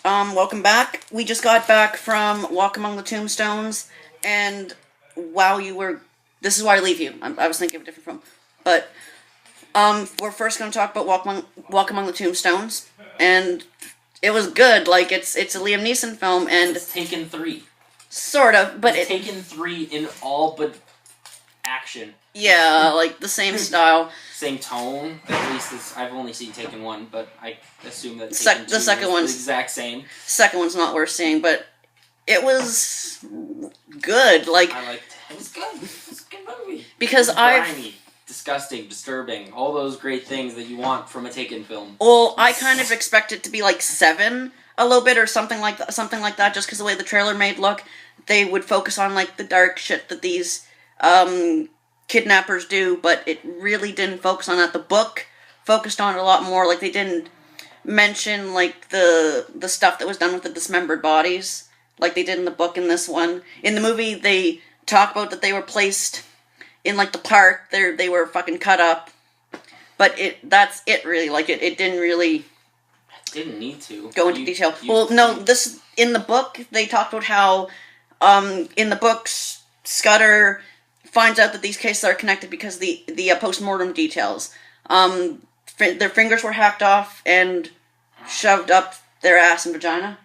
Welcome back. We just got back from Walk Among the Tombstones, and while you were... This is why I leave you. I was thinking of a different film. But, we're first going to talk about Walk Among the Tombstones, and it was good. Like, it's a Liam Neeson film, and... It's Taken 3. Sort of, but it's Taken 3 in all but action. Yeah, like, the same style. Same tone. At least I've only seen Taken 1, but I assume that Taken 2 the second one's the exact same. Second one's not worth seeing, but it was good. Like, I liked it. It was good. It was a good movie. Because grimy, disgusting, disturbing, all those great things that you want from a Taken film. Well, I kind of expect it to be like 7 a little bit or something like that, just because the way the trailer made look. They would focus on like the dark shit that these kidnappers do, but it really didn't focus on that. The book focused on it a lot more. Like, they didn't mention like the stuff that was done with the dismembered bodies like they did in the book in this one. In the movie, they talk about that they were placed in like the park. They were fucking cut up, but that's it really. Like, it didn't really... It didn't need to go into detail. Well, no, this in the book they talked about how in the books Scudder finds out that these cases are connected because the post-mortem details. Their fingers were hacked off and shoved up their ass and vagina.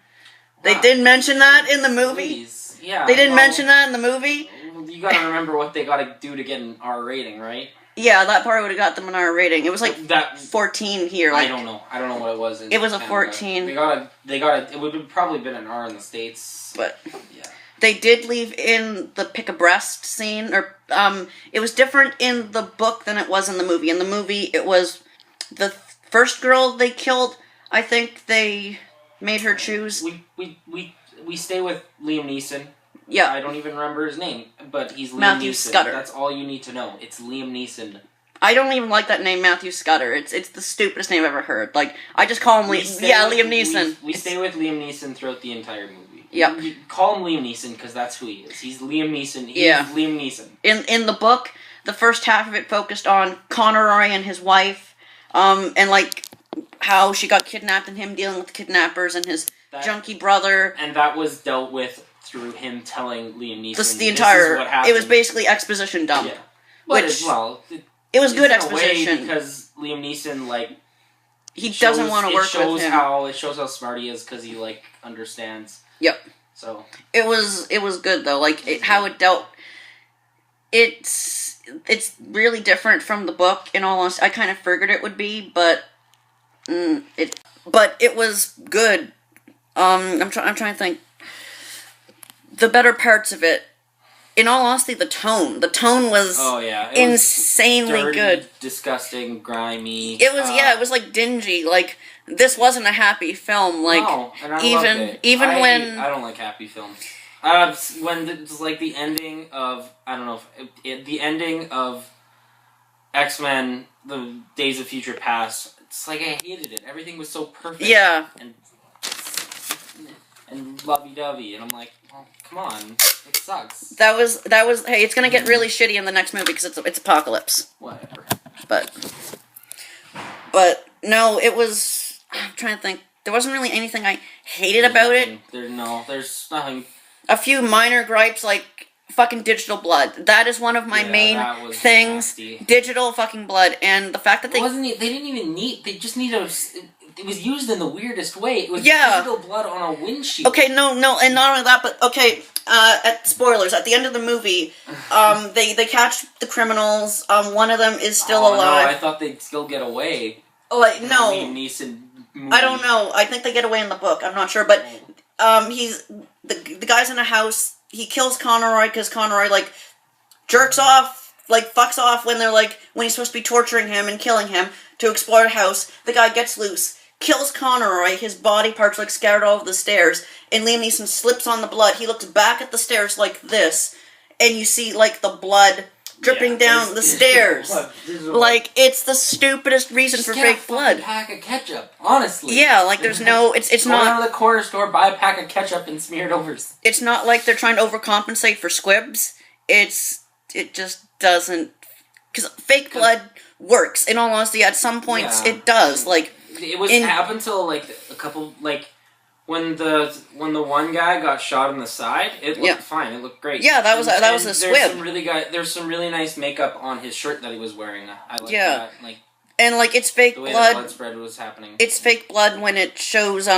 They didn't mention that in the movie. Please. Yeah, they didn't mention that in the movie. You gotta remember what they gotta do to get an R rating, right? Yeah, that part would have got them an R rating. It was like that 14 here. Like, I don't know what it was. It was a 14. They got. It would have probably been an R in the States. But yeah. They did leave in the pick a breast scene, or it was different in the book than it was in the movie. In the movie, it was the first girl they killed. I think they made her choose. We stay with Liam Neeson. Yeah, I don't even remember his name, but he's Liam Matthew Neeson. Scudder. That's all you need to know. It's Liam Neeson. I don't even like that name, Matthew Scudder. It's the stupidest name I've ever heard. Like, I just call him Liam Neeson. We stay with Liam Neeson throughout the entire movie. Yep. You call him Liam Neeson because that's who he is. He's Liam Neeson. He's Liam Neeson. In the book, the first half of it focused on Conroy and his wife, and like how she got kidnapped and him dealing with the kidnappers and his junkie brother. And that was dealt with through him telling Liam Neeson this is what happened. It was basically exposition dump. Yeah. It was good exposition because Liam Neeson he doesn't want to work with him. It shows how smart he is because he understands. Yep. So it was good though. Like how it dealt. It's really different from the book. In all honesty, I kind of figured it would be, but it was good. I'm trying to think. The better parts of it. In all honesty, the tone was insanely dirty, good. Disgusting, grimy. It was like dingy. Like, this wasn't a happy film. Like, no, and I when I don't like happy films. When it's like the ending of the ending of X-Men: The Days of Future Past. It's like I hated it. Everything was so perfect. Yeah. And lovey-dovey, and I'm like, well, come on, it sucks. That was. Hey, it's gonna get really shitty in the next movie because it's Apocalypse. Whatever. But no, it was. I'm trying to think. There wasn't really anything I hated about it. There's nothing. A few minor gripes, like fucking digital blood. That is one of my main things. Nasty. Digital fucking blood, and the fact that they didn't even need. They just need a. It was used in the weirdest way. It was digital blood on a windshield. Okay, no, and not only that, but okay. Spoilers. At the end of the movie, they catch the criminals. One of them is still alive. No, I thought they'd still get away. Oh, like, no. Liam Neeson movie. I don't know. I think they get away in the book. I'm not sure, but he's the guy's in a house. He kills Conroy because Conroy jerks off, fucks off when he's supposed to be torturing him and killing him to explore the house. The guy gets loose. Kills Conroy, his body parts scattered all over the stairs, and Liam Neeson slips on the blood. He looks back at the stairs like this, and you see the blood dripping down the stairs. It's the stupidest reason for fake blood. Just get a pack of ketchup, honestly. Yeah, there's no, it's not... Go down to the corner store, buy a pack of ketchup and smear it over. It's not like they're trying to overcompensate for squibs. It just doesn't, because fake blood works. In all honesty, at some points it does. It was up until a couple when the one guy got shot in the side, it looked fine. It looked great. Yeah, that was a squib. There's some really nice makeup on his shirt that he was wearing. I like that. Like, and like it's fake the way blood. The blood spread was happening. It's fake blood when it shows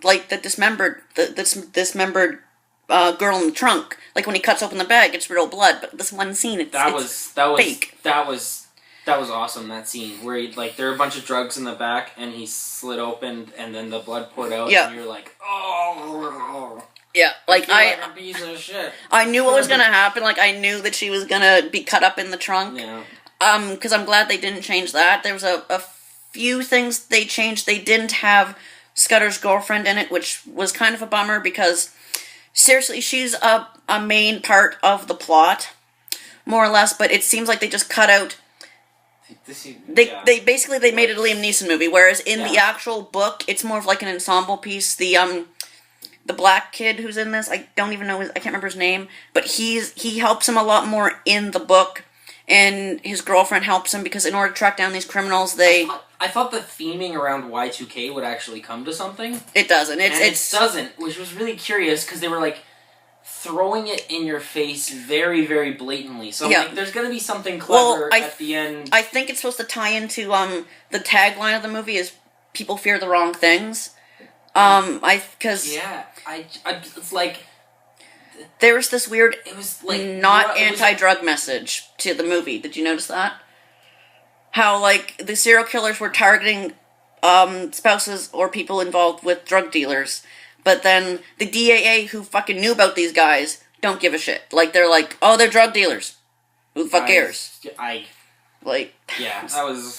like the dismembered girl in the trunk. Like when he cuts open the bag, it's real blood. But this one scene, it's fake. That was awesome. That scene where there were a bunch of drugs in the back, and he slit open, and then the blood poured out. Yeah. And you're like, oh. Yeah, like a piece of shit. I knew what was gonna happen. Like I knew that she was gonna be cut up in the trunk. Yeah. Because I'm glad they didn't change that. There was a few things they changed. They didn't have Scudder's girlfriend in it, which was kind of a bummer because seriously, she's a main part of the plot, more or less. But it seems like they just cut out. They basically made it a Liam Neeson movie, whereas in the actual book, it's more of like an ensemble piece. The black kid who's in this, I don't even know I can't remember his name, but he helps him a lot more in the book, and his girlfriend helps him because in order to track down these criminals, I thought the theming around Y2K would actually come to something. It doesn't. It doesn't, which was really curious because they were like throwing it in your face very, very blatantly. So like, there's going to be something clever at the end. I think it's supposed to tie into the tagline of the movie is "People fear the wrong things." It's like there was this weird. It was like not anti-drug message to the movie. Did you notice that? How like the serial killers were targeting spouses or people involved with drug dealers. But then the DAA, who fucking knew about these guys, don't give a shit. Like, they're like, oh, they're drug dealers. Who the fuck cares? Yeah, that was...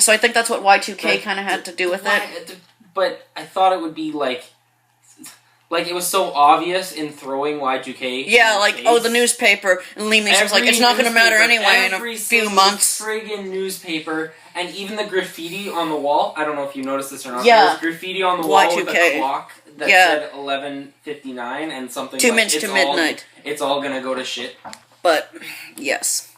So I think that's what Y2K kind of had to do with it. But I thought it would be like it was so obvious in throwing Y2K. Yeah, like, oh, the newspaper. And Liam Neeson's like, it's not going to matter anyway in a few months. Friggin' newspaper. And even the graffiti on the wall, I don't know if you noticed this or not. Yeah. There's graffiti on the wall with a clock that said 11:59 and something 2 minutes to midnight. It's all going to go to shit. But, yes.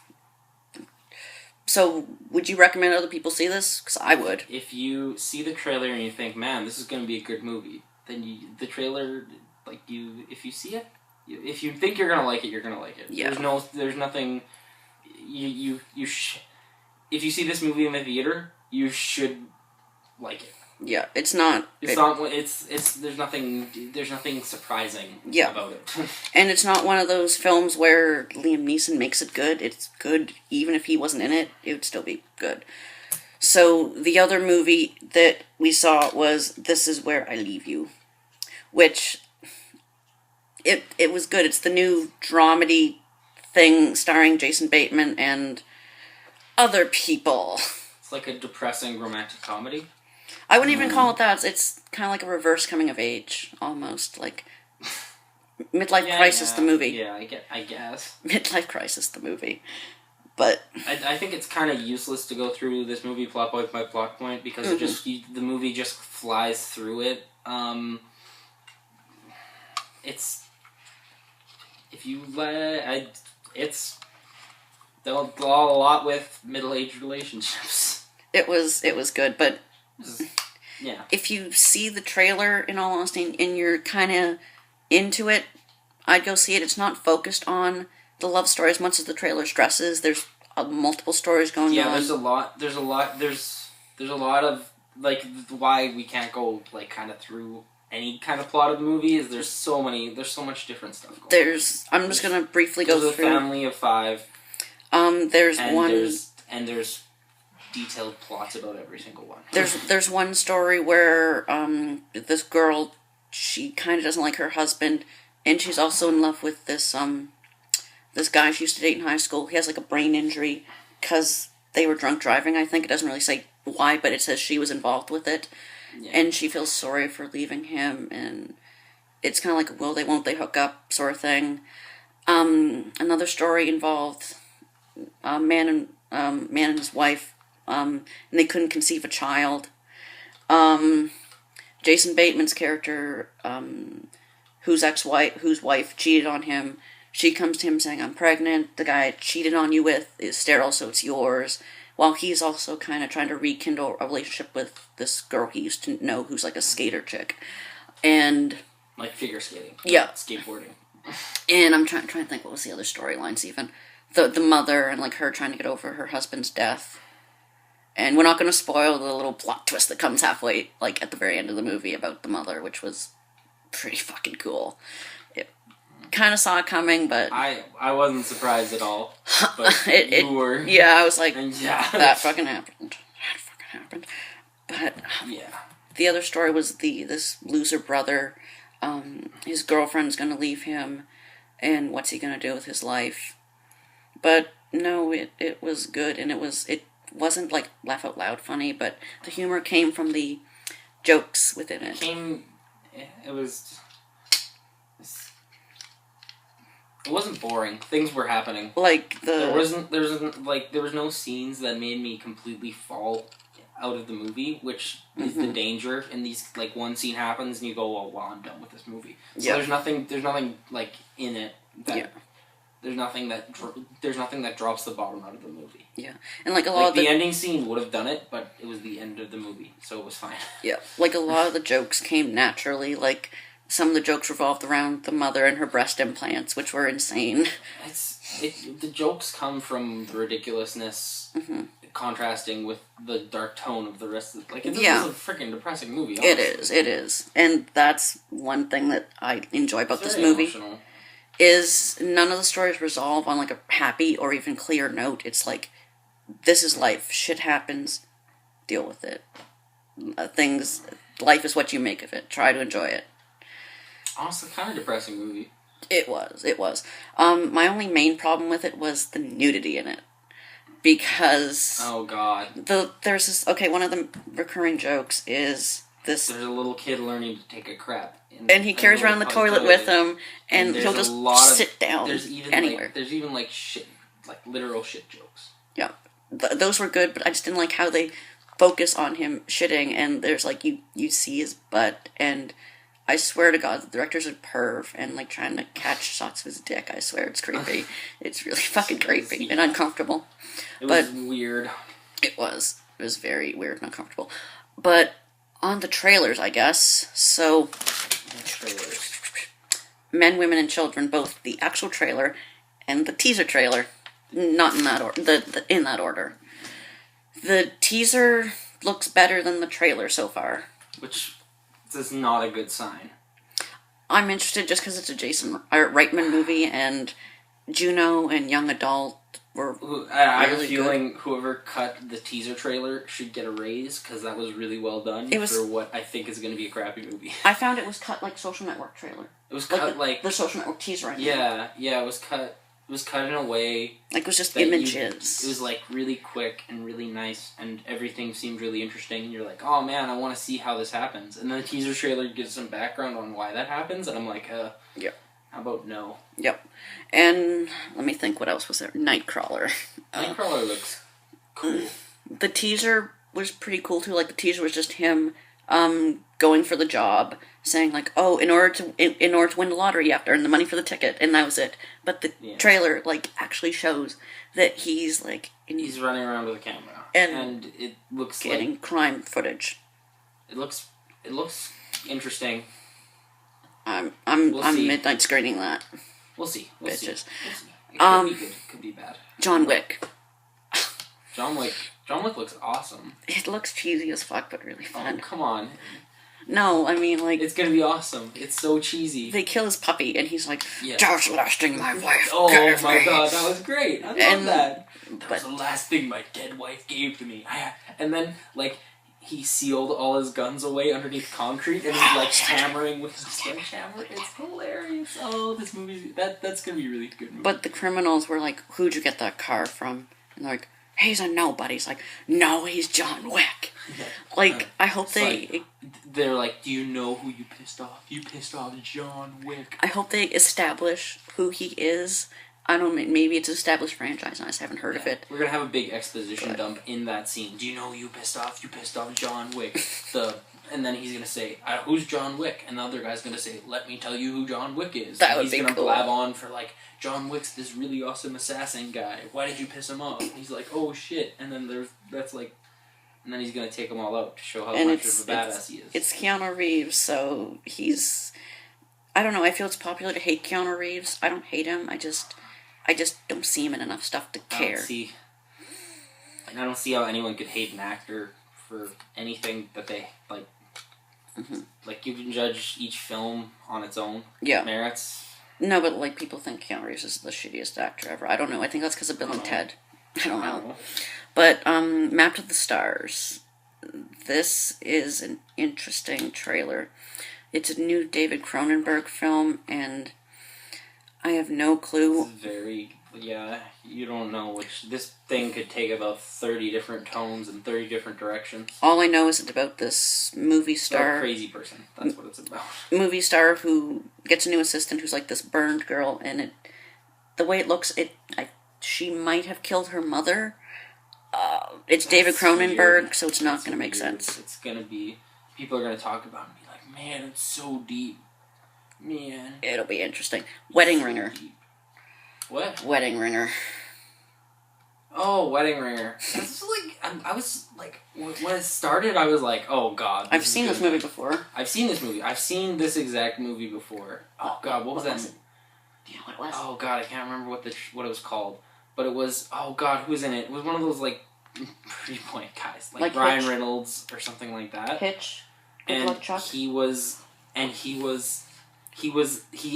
So, would you recommend other people see this? Because I would. If you see the trailer and you think, man, this is going to be a good movie, then the trailer, if you see it, if you think you're going to like it, you're going to like it. Yeah. There's nothing, if you see this movie in the theater, you should like it. Yeah, it's not... there's nothing surprising about it. And it's not one of those films where Liam Neeson makes it good. It's good, even if he wasn't in it, it would still be good. So, the other movie that we saw was This Is Where I Leave You, which, it was good. It's the new dramedy thing starring Jason Bateman and other people. It's like a depressing romantic comedy. I wouldn't even call it that. It's kind of like a reverse coming of age, almost. Like, Midlife Crisis, the movie. Yeah, I guess. Midlife Crisis, the movie. But I think it's kind of useless to go through this movie plot point by plot point because the movie just flies through it. It's a lot with middle-aged relationships. It was good, but yeah. If you see the trailer, in all honesty, and you're kind of into it, I'd go see it. It's not focused on the love story as much as the trailer stresses. There's multiple stories going on. Yeah, there's a lot of like why we can't go like kind of through any kind of plot of the movie is there's so much different stuff going on. I'm just gonna briefly go through. There's a family of 5. There's detailed plots about every single one. There's one story where this girl, she kind of doesn't like her husband, and she's also in love with this guy she used to date in high school. He has like a brain injury because they were drunk driving. I think it doesn't really say why, but it says she was involved with it, and she feels sorry for leaving him, and it's kind of like a will they won't they hook up sort of thing. Another story involved a man and his wife. And they couldn't conceive a child. Jason Bateman's character, whose wife cheated on him, she comes to him saying, I'm pregnant. The guy I cheated on you with is sterile, so it's yours. while he's also kind of trying to rekindle a relationship with this girl he used to know who's like a skater chick. And like figure skating. Yeah. Skateboarding. And I'm trying to think what was the other storylines even. The mother and like her trying to get over her husband's death. And we're not going to spoil the little plot twist that comes halfway, like at the very end of the movie about the mother, which was pretty fucking cool. It kind of saw it coming, but I wasn't surprised at all. But you were. Yeah, I was like, yeah. that fucking happened. That fucking happened. But yeah. The other story was this loser brother. His girlfriend's going to leave him, and what's he going to do with his life? But no, it was good, and it wasn't like laugh out loud funny, but the humor came from the jokes within it. It wasn't boring. Things were happening. Like there was no scenes that made me completely fall out of the movie, which is the danger in these. Like one scene happens and you go, well, I'm done with this movie. So there's nothing like in it that there's nothing that drops the bottom out of the movie. Yeah, and like a lot of the ending scene would have done it, but it was the end of the movie, so it was fine. Yeah, like a lot of the jokes came naturally. Like some of the jokes revolved around the mother and her breast implants, which were insane. The jokes come from the ridiculousness. Contrasting with the dark tone of the rest of it. This is a freaking depressing movie, honestly. It is. And that's one thing that I enjoy about this movie. Emotional. Is none of the stories resolve on like a happy or even clear note. It's like, this is life. Shit happens. Deal with it. Life is what you make of it. Try to enjoy it. Honestly, kind of depressing movie. It was. My only main problem with it was the nudity in it. Because oh god, there's this one of the recurring jokes is this. There's a little kid learning to take a crap, and he carries around the toilet with him, and he'll just sit down. There's even anywhere. There's even shit, literal shit jokes. Yeah, those were good, but I just didn't like how they focus on him shitting, and there's you see his butt, and I swear to God, the director's a perv and trying to catch shots of his dick. I swear it's creepy. It's really fucking creepy and uncomfortable. It was weird. It was very weird and uncomfortable. But on the trailers, I guess. So, trailers. Men, Women, and Children, both the actual trailer and the teaser trailer. Not in that order. In that order. The teaser looks better than the trailer so far. Which is not a good sign. I'm interested just because it's a Jason Reitman movie, and Juno and Young Adult were I have a feeling whoever cut the teaser trailer should get a raise, because that was really well done for what I think is going to be a crappy movie. I found it was cut like Social Network trailer. It was cut the Social Network teaser. Yeah, it was cut. It was cut in a way it was just images. It was really quick and really nice, and everything seemed really interesting. And you're like, oh man, I want to see how this happens. And then the teaser trailer gives some background on why that happens, and I'm like, yep. How about no? Yep. And let me think, what else was there? Nightcrawler. Nightcrawler looks cool. The teaser was pretty cool too. The teaser was just him going for the job, saying in order to win the lottery, you have to earn the money for the ticket, and that was it. But the trailer actually shows that he's he's running around with a camera, and it looks getting crime footage. It looks interesting. I'm midnight screening that. We'll see. Bitches. We'll see. It could be good. It could be bad. John Wick. John Wick looks awesome. It looks cheesy as fuck, but really fun. Oh, come on. No, I mean, it's gonna be awesome. It's so cheesy. They kill his puppy, and he's like, "Just lasting my wife." Oh my god, that was great. I love that. That was the last thing my dead wife gave to me. And then, he sealed all his guns away underneath concrete, and he's hammering with his sledgehammer. It's hilarious. Oh, this movie, that's gonna be a really good movie. But the criminals were like, "Who'd you get that car from?" And they're like, "He's a nobody." He's like, "No, he's John Wick." I hope they're like, "Do you know who you pissed off? You pissed off John Wick." I hope they establish who he is. I don't know, maybe it's an established franchise and I just haven't heard of it. We're gonna have a big exposition dump in that scene. Do you know who you pissed off? You pissed off John Wick. The And then he's gonna say, "Who's John Wick?" And the other guy's gonna say, "Let me tell you who John Wick is." That and would he's be gonna cool. blab on for like, "John Wick's this really awesome assassin guy. Why did you piss him off?" And he's like, "Oh shit!" And then and then he's gonna take them all out to show how much of a badass he is. It's Keanu Reeves, so he's. I don't know. I feel it's popular to hate Keanu Reeves. I don't hate him. I just don't see him in enough stuff to care. I don't see how anyone could hate an actor for anything that they like. Mm-hmm. Like, you can judge each film on its own merits. No, but like, people think Keanu Reeves is the shittiest actor ever. I don't know. I think that's because of Bill and Ted. I don't know. But Map to the Stars. This is an interesting trailer. It's a new David Cronenberg film, and I have no clue. You don't know which. This thing could take about 30 different tones and 30 different directions. All I know is it's about this movie star. A crazy person. That's what it's about. Movie star who gets a new assistant who's like this burned girl, and the way it looks, she might have killed her mother. It's David Cronenberg, weird. So it's not going to make sense. It's going to be... People are going to talk about it and be like, man, it's so deep. Man. It'll be interesting. Wedding Ringer. What? Wedding Ringer. Oh, Wedding Ringer. That's like... I was like... When it started, I was like, oh, God. I've seen this movie before. I've seen this exact movie before. Oh, God, what was that? Do you know what it was? Oh, God, I can't remember what it was called. But it was... Oh, God, who was in it? It was one of those, like... pretty point guys, like Ryan Hitch? Reynolds or something like that. Hitch, and he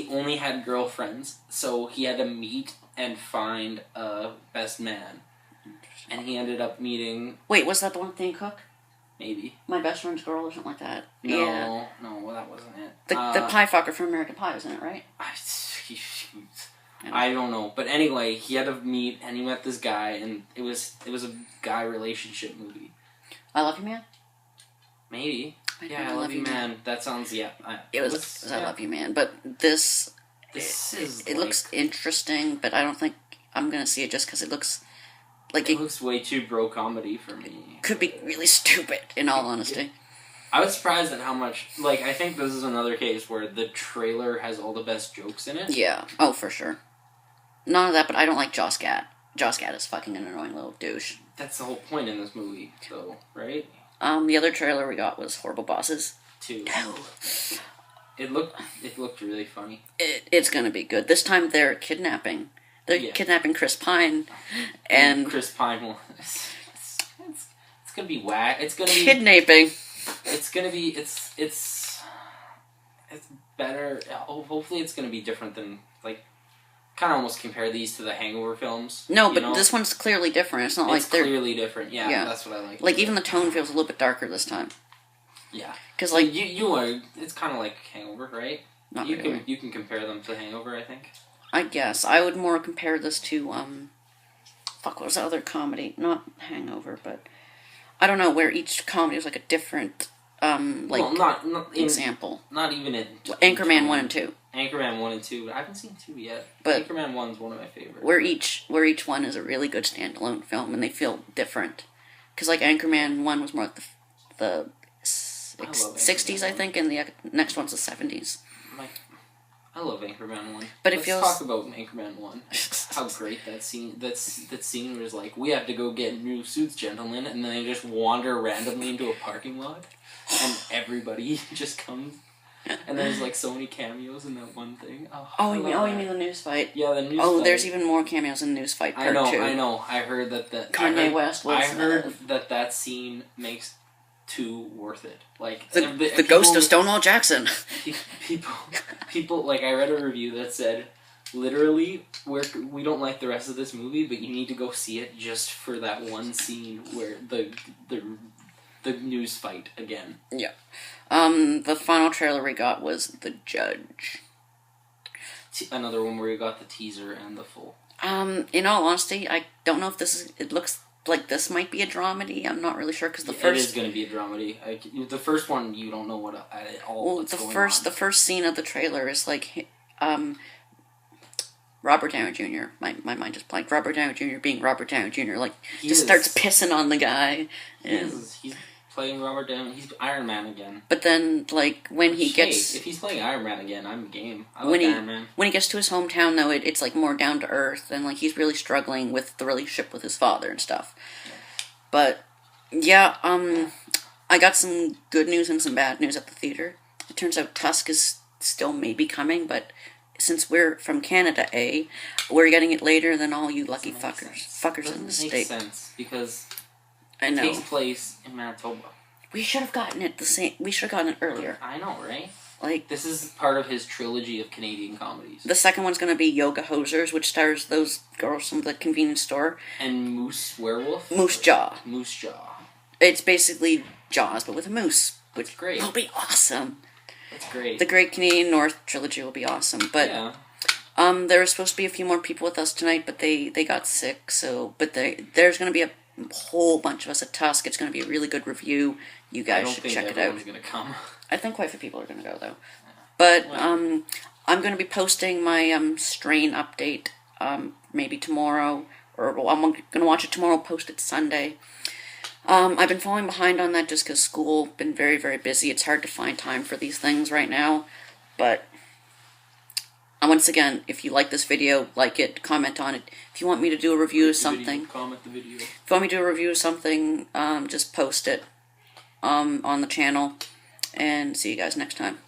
only had girlfriends, so he had to meet and find a best man, and he ended up meeting. Wait, was that the one thing cook? Maybe My Best Friend's Girl or something like that. No, that wasn't it. The pie fucker from American Pie, wasn't it? Right? I don't know, but anyway, he had to meet, and he met this guy, and it was a guy relationship movie. I Love You Man? Maybe. I Love You Man. That sounds, it was I Love You Man, but this it looks interesting, but I don't think I'm gonna see it just because it looks like it looks way too bro comedy for me. Could be really stupid, in all honesty. I was surprised at how much, I think this is another case where the trailer has all the best jokes in it. Yeah. Oh, for sure. None of that, but I don't like Joss Gad. Joss Gad is fucking an annoying little douche. That's the whole point in this movie, though, right? The other trailer we got was Horrible Bosses 2. It looked really funny. It's gonna be good. This time they're kidnapping. They're kidnapping Chris Pine, and Chris Pine will... It's gonna be whack. It's gonna be... Kidnapping. It's gonna be... It's better... Hopefully it's gonna be different than, kind of almost compare these to the Hangover films. No, but this one's clearly different. It's not like they're... clearly different, yeah. That's what I like. Like, even the tone feels a little bit darker this time. Yeah. Because, You are... It's kind of like Hangover, right? Not really. You can compare them to Hangover, I think. I guess. I would more compare this to, what was the other comedy? Not Hangover, but... I don't know, where each comedy was, a different, not example. Not even in... Anchorman 1 and 2. Anchorman 1 and 2. I haven't seen 2 yet. But Anchorman 1's one of my favorites. Where each one is a really good standalone film, and they feel different. Because, Anchorman 1 was more like the 60s, I think, and the next one's the 70s. I love Anchorman 1. But Let's talk about Anchorman 1. How great that scene... That scene was we have to go get new suits, gentlemen, and then they just wander randomly into a parking lot, and everybody just comes... And there's so many cameos in that one thing. You mean the news fight? Yeah, the news fight. Oh, there's even more cameos in the news fight part 2. I know. I heard that Kanye West was... I heard that scene makes 2 worth it. The ghost of Stonewall Jackson. People I read a review that said, literally, we don't like the rest of this movie, but you need to go see it just for that one scene where the news fight again. Yeah. The final trailer we got was The Judge. Another one where you got the teaser and the full. In all honesty, I don't know if it looks like this might be a dramedy. I'm not really sure, because the first... It is going to be a dramedy. The first one, you don't know what's going on. The first scene of the trailer is Robert Downey Jr. My mind just blanked. Robert Downey Jr. being Robert Downey Jr. Starts pissing on the guy. playing Robert Downey. He's Iron Man again. But then, like, when he gets... if he's playing Iron Man again, I'm game. I like Iron Man. When he gets to his hometown, though, it's, like, more down to earth, and, like, he's really struggling with the relationship with his father and stuff. But, yeah, I got some good news and some bad news at the theater. It turns out Tusk is still maybe coming, but since we're from Canada, we're getting it later than all you lucky fuckers in the state. Makes sense, because I know. It takes place in Manitoba. We should have gotten it We should have gotten it earlier. I know, right? Like, this is part of his trilogy of Canadian comedies. The second one's going to be Yoga Hosers, which stars those girls from the convenience store. And Moose Werewolf? Moose Jaw. Moose Jaw. It's basically Jaws, but with a moose. Which great. Will be awesome. That's great. The Great Canadian North trilogy will be awesome. But yeah. There were supposed to be a few more people with us tonight, but they got sick. So, but there's going to be a whole bunch of us at Tusk. It's going to be a really good review. You guys should check it out. I don't think everyone's going to come. I think quite a few people are going to go, though. But I'm going to be posting my Strain update maybe tomorrow, or I'm going to watch it tomorrow, post it Sunday. I've been falling behind on that just because school been very, very busy. It's hard to find time for these things right now. But once again, if you like this video, like it, comment on it. If you want me to do a review of something, comment the video. If you want me to do a review of something, just post it on the channel. And see you guys next time.